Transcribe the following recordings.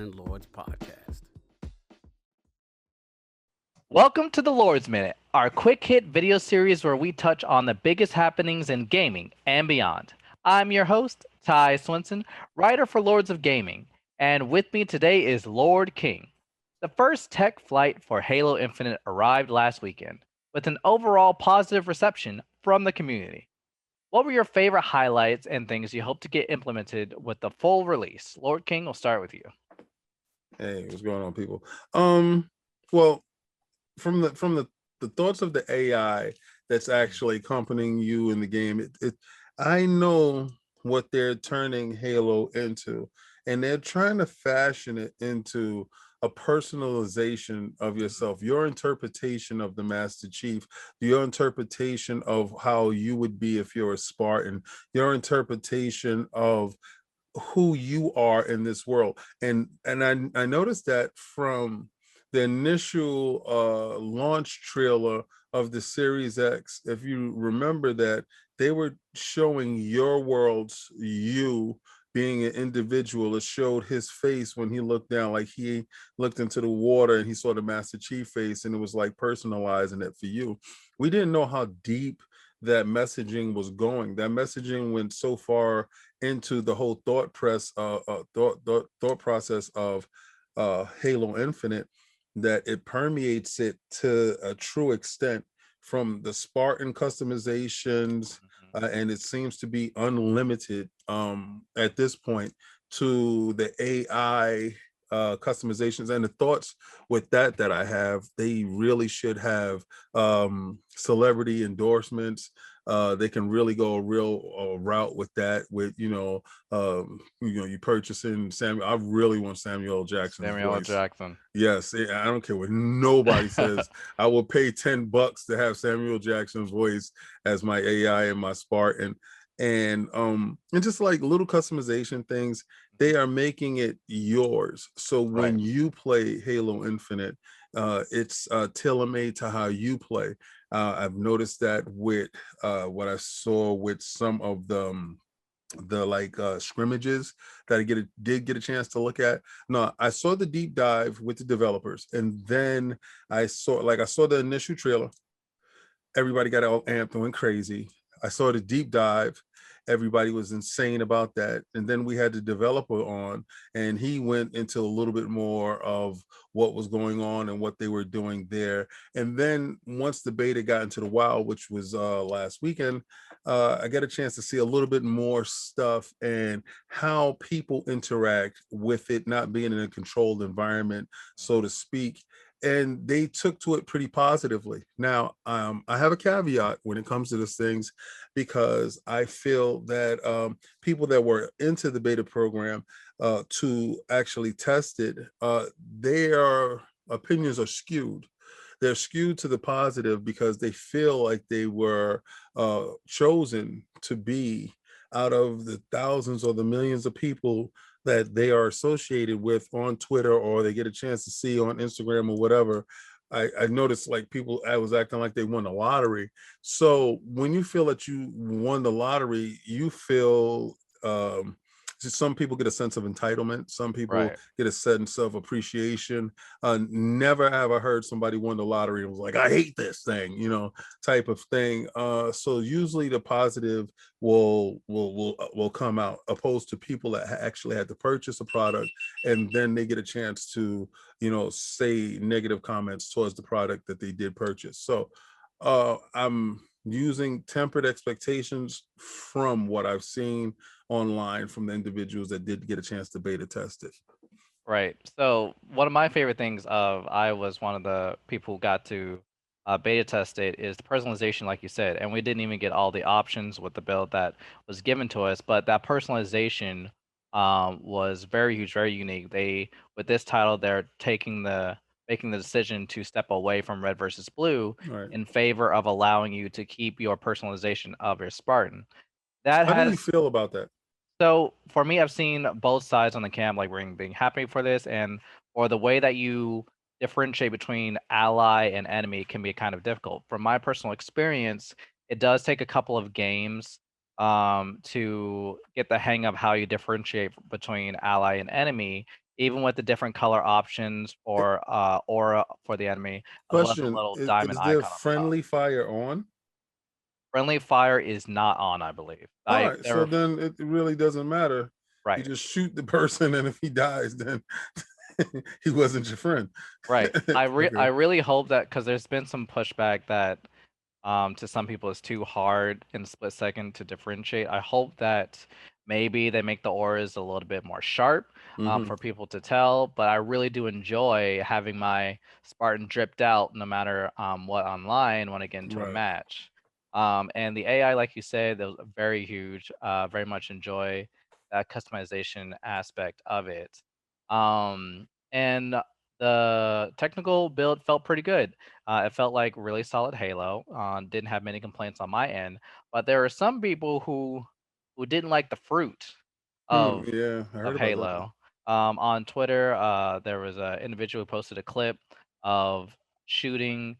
and Lords podcast. Welcome to the Lord's Minute, our quick hit video series where we touch on the biggest happenings in gaming and beyond. I'm your host, Ty Swinson, writer for Lords of Gaming, and with me today is Lord King. The first tech flight for Halo Infinite arrived last weekend, with an overall positive reception from the community. What were your favorite highlights and things you hope to get implemented with the full release? Lord King, we'll start with you. Hey, what's going on, people? Well, from the thoughts of the AI that's actually accompanying you in the game, I know what they're turning Halo into, and they're trying to fashion it into a personalization of yourself, your interpretation of the Master Chief, your interpretation of how you would be if you're a Spartan, your interpretation of who you are in this world. And I noticed that from the initial launch trailer of the Series X. If you remember that, they were showing your world's you being an individual. It showed his face when he looked down, like he looked into the water and he saw the Master Chief face, and it was like personalizing it for you. We didn't know how deep that messaging was going. That messaging went so far into the whole thought process of Halo Infinite that it permeates it to a true extent, from the Spartan customizations, and it seems to be unlimited at this point, to the AI customizations and the thoughts with that I have. They really should have celebrity endorsements. They can really go a real route with that. With you purchasing Samuel. I really want Samuel L. Jackson's Samuel L. voice. Jackson. Yes, I don't care what nobody says. I will pay $10 to have Samuel Jackson's voice as my AI and my Spartan. And just like little customization things, they are making it yours. So when you play Halo Infinite, it's tailor-made to how you play. I've noticed that with what I saw with some of the scrimmages that did get a chance to look at. No, I saw the deep dive with the developers, and then I saw the initial trailer. Everybody got all amped and went crazy. I saw the deep dive. Everybody was insane about that. And then we had the developer on, and he went into a little bit more of what was going on and what they were doing there. And then once the beta got into the wild, which was last weekend, I got a chance to see a little bit more stuff and how people interact with it not being in a controlled environment, so to speak. And they took to it pretty positively. Now, I have a caveat when it comes to these things, because I feel that people that were into the beta program to actually test it, their opinions are skewed. They're skewed to the positive because they feel like they were chosen to be, out of the thousands or the millions of people that they are associated with on Twitter, or they get a chance to see on Instagram or whatever. I noticed like people, I was acting like they won the lottery. So when you feel that you won the lottery, you feel some people get a sense of entitlement. Some people get a sense of appreciation. Never have I heard somebody won the lottery and was like, I hate this thing, type of thing. So usually the positive will come out, opposed to people that actually had to purchase a product and then they get a chance to say negative comments towards the product that they did purchase. So I'm using tempered expectations from what I've seen online from the individuals that did get a chance to beta test it. Right. So one of my favorite things I was one of the people who got to beta test it is the personalization, like you said, and we didn't even get all the options with the build that was given to us, but that personalization was very huge, very unique. With this title, they're making the decision to step away from red versus blue in favor of allowing you to keep your personalization of your Spartan. How do you feel about that? So for me, I've seen both sides on the camp, like being happy for this, and or the way that you differentiate between ally and enemy can be kind of difficult. From my personal experience, it does take a couple of games to get the hang of how you differentiate between ally and enemy. even with the different color options Eh, or aura for the enemy, as well as a Question: little diamond Is there icon on the top. friendly fire on? Friendly fire is not on, I believe. All Like right, so they're then it really doesn't matter. You right, just shoot the person, and if he dies, then he wasn't your friend. right. I Okay. really hope that because there's been some pushback that to some people it's too hard in a split second to differentiate. I hope that maybe they make the auras a little bit more sharp Hmm. for people to tell. But I really do enjoy having my Spartan dripped out no matter what online when I get into a Right. match. And the AI, like you said, that was very huge. Very much enjoy that customization aspect of it. And the technical build felt pretty good. It felt like really solid Halo. Didn't have many complaints on my end, but there are some people who didn't like the fruit Hmm. of Yeah, I heard of about that. Halo. On Twitter, there was an individual who posted a clip of shooting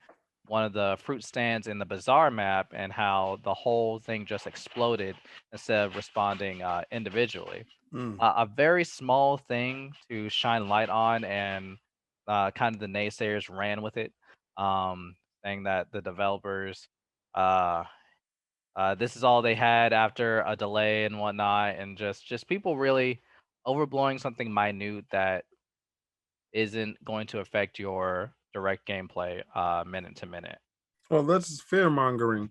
one of the fruit stands in the bazaar map and how the whole thing just exploded instead of responding individually. Mm. A very small thing to shine light on, and kind of the naysayers ran with it, saying that the developers, uh, this is all they had after a delay and whatnot, and just people really overblowing something minute that isn't going to affect your direct gameplay minute to minute. Well, that's fear mongering.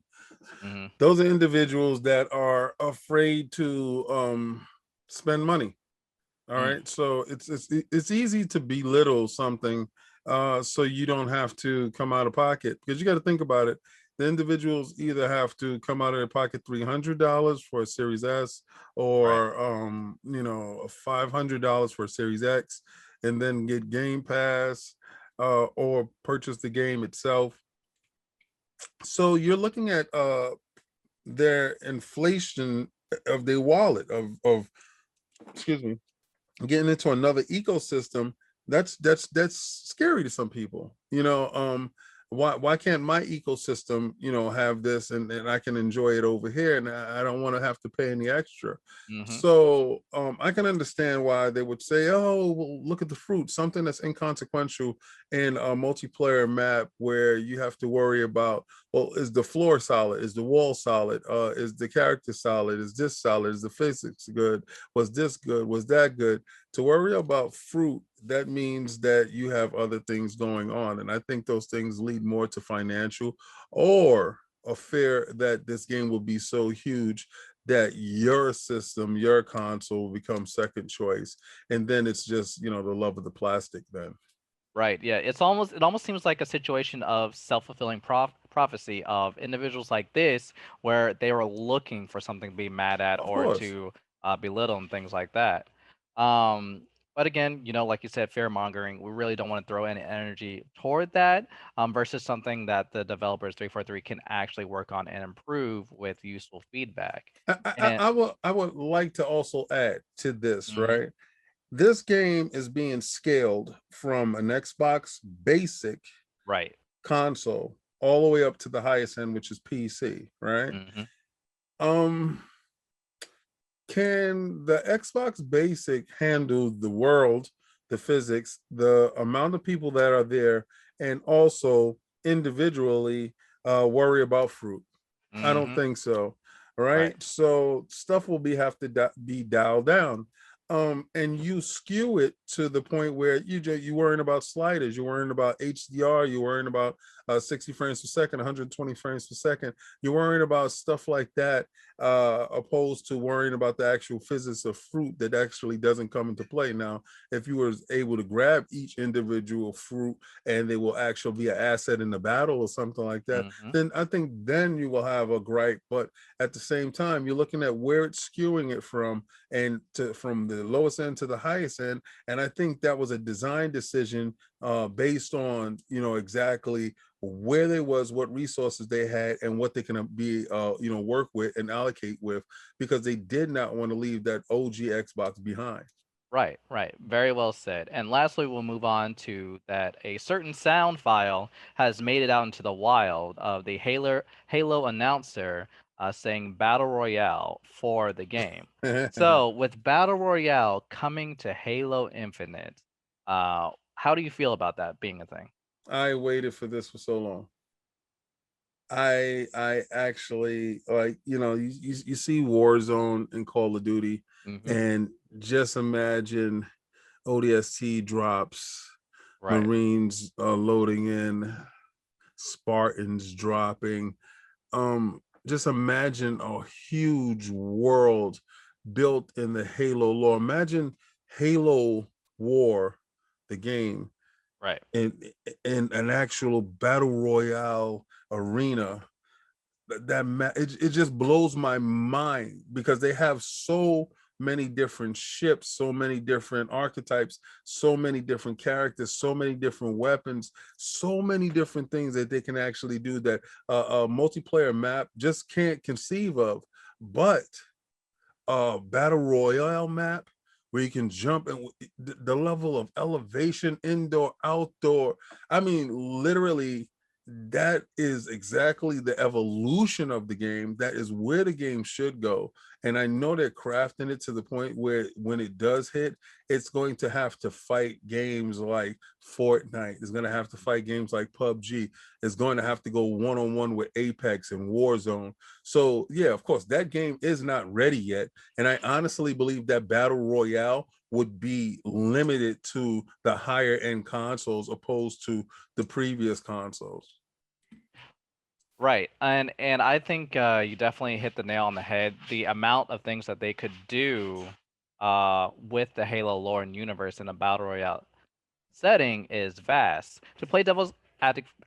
Hmm. Those are individuals that are afraid to spend money. All Mm, right, so it's easy to belittle something, so you don't have to come out of pocket, because you got to think about it. The individuals either have to come out of their pocket $300 for a Series S, right, or $500 for a Series X, and then get Game Pass, or purchase the game itself. So you're looking at their inflation of their wallet, of excuse me, getting into another ecosystem. That's scary to some people. Why can't my ecosystem, have this, and I can enjoy it over here, and I don't want to have to pay any extra. hmm, So I can understand why they would say, oh, well, look at the fruit, something that's inconsequential in a multiplayer map where you have to worry about, well, is the floor solid, is the wall solid, is the character solid, is this solid, is the physics good, was this good, was that good? To worry about fruit, that means that you have other things going on. And I think those things lead more to financial, or a fear that this game will be so huge that your system, your console will become second choice. And then it's just, the love of the plastic then. right. Yeah, it almost seems like a situation of self-fulfilling prophecy of individuals like this, where they were looking for something to be mad at Of or course. to belittle and things like that. Um, but again, like you said, fear mongering. We really don't want to throw any energy toward that, versus something that the developers 343 can actually work on and improve with useful feedback. And I would like to also add to this, mhm, right? This game is being scaled from an Xbox basic right. console all the way up to the highest end, which is PC, right? Hmm. Um, can the Xbox Basic handle the world, the physics, the amount of people that are there, and also individually worry about fruit? I don't Hmm. think so. Right. Right. So stuff will have to be dialed down. And you skew it to the point where you worrying about sliders, you're worrying about HDR, you're worrying about 60 frames per second, 120 frames per second. You're worrying about stuff like that, opposed to worrying about the actual physics of fruit that actually doesn't come into play. Now, if you were able to grab each individual fruit and they will actually be an asset in the battle or something like that, Hmm. then I think then you will have a gripe. But at the same time, you're looking at where it's skewing it from, and from the lowest end to the highest end. And I think that was a design decision, based on exactly where they was, what resources they had, and what they can be work with and allocate with, because they did not want to leave that OG Xbox behind. Right, right. Very well said. And lastly, we'll move on to that a certain sound file has made it out into the wild of the Halo announcer saying Battle Royale for the game. So, with Battle Royale coming to Halo Infinite, how do you feel about that being a thing? I waited for this for so long. I actually like, you see Warzone and Call of Duty, Hmm. and just imagine ODST drops, Right, Marines loading in, Spartans dropping. Just imagine a huge world built in the Halo lore. Imagine Halo War, the game, right. in an actual battle royale arena. It just blows my mind because they have so many different ships, so many different archetypes, so many different characters, so many different weapons, so many different things that they can actually do that a multiplayer map just can't conceive of. But a battle royale map where you can jump, and the level of elevation, indoor, outdoor, I mean, literally, that is exactly the evolution of the game. That is where the game should go. And I know they're crafting it to the point where when it does hit, it's going to have to fight games like Fortnite. It's going to have to fight games like PUBG. It's going to have to go one-on-one with Apex and Warzone. So yeah, of course, that game is not ready yet. And I honestly believe that Battle Royale would be limited to the higher end consoles opposed to the previous consoles. Right. And I think you definitely hit the nail on the head. The amount of things that they could do with the Halo lore and universe in a battle royale setting is vast. To play devil's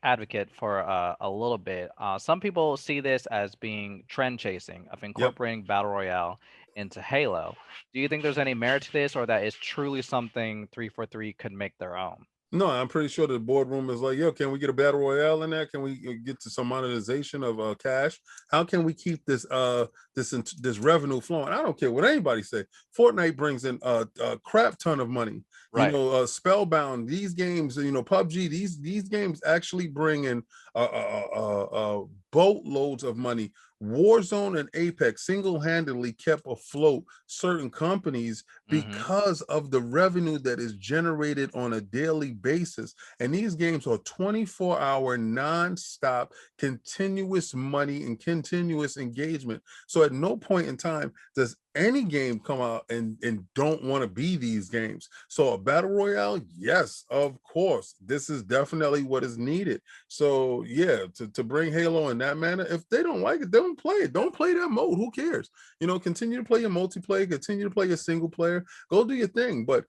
advocate for a little bit, some people see this as being trend chasing of Yep. incorporating battle royale into Halo. Do you think there's any merit to this, or that is truly something 343 could make their own? No, I'm pretty sure the boardroom is like, yo, can we get a battle royale in there? Can we get to some monetization of cash? How can we keep this revenue flowing? I don't care what anybody say. Fortnite brings in a crap ton of money. Right. Spellbound, these games, PUBG, these games actually bring in boatloads of money. Warzone and Apex single-handedly kept afloat certain companies Mm-hmm. because of the revenue that is generated on a daily basis. And these games are 24-hour, non-stop, continuous money and continuous engagement. So at no point in time does any game come out and don't want to be these games. So a battle royale, yes, of course, this is definitely what is needed. So yeah, to bring Halo in that manner, if they don't like it, they don't play it. Don't play that mode. Who cares? Continue to play your multiplayer, continue to play your single player, go do your thing. But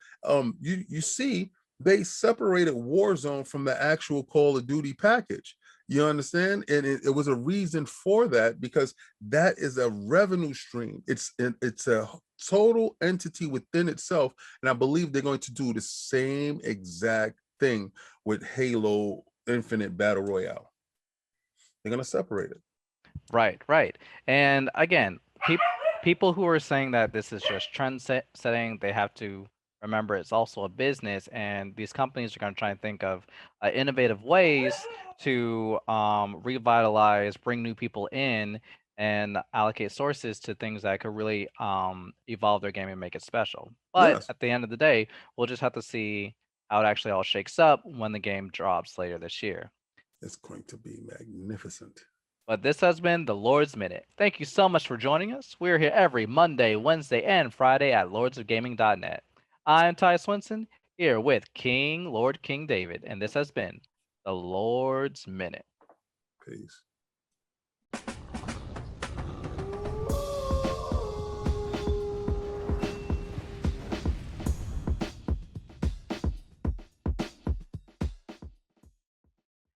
you see, they separated Warzone from the actual Call of Duty package. You understand? And it was a reason for that, because that is a revenue stream. It's a total entity within itself. And I believe they're going to do the same exact thing with Halo Infinite Battle Royale. They're going to separate it. Right, right. And again, people who are saying that this is just setting, they have to remember it's also a business, and these companies are going to try and think of innovative ways to revitalize, bring new people in, and allocate sources to things that could really evolve their game and make it special. But Yes, at the end of the day, we'll just have to see how it actually all shakes up when the game drops later this year. it's going to be magnificent. But this has been the Lord's Minute. Thank you so much for joining us. We're here every Monday, Wednesday, and Friday at lordsofgaming.net. I'm Ty Swinson, here with King Lord King David, and this has been the Lord's Minute. Peace.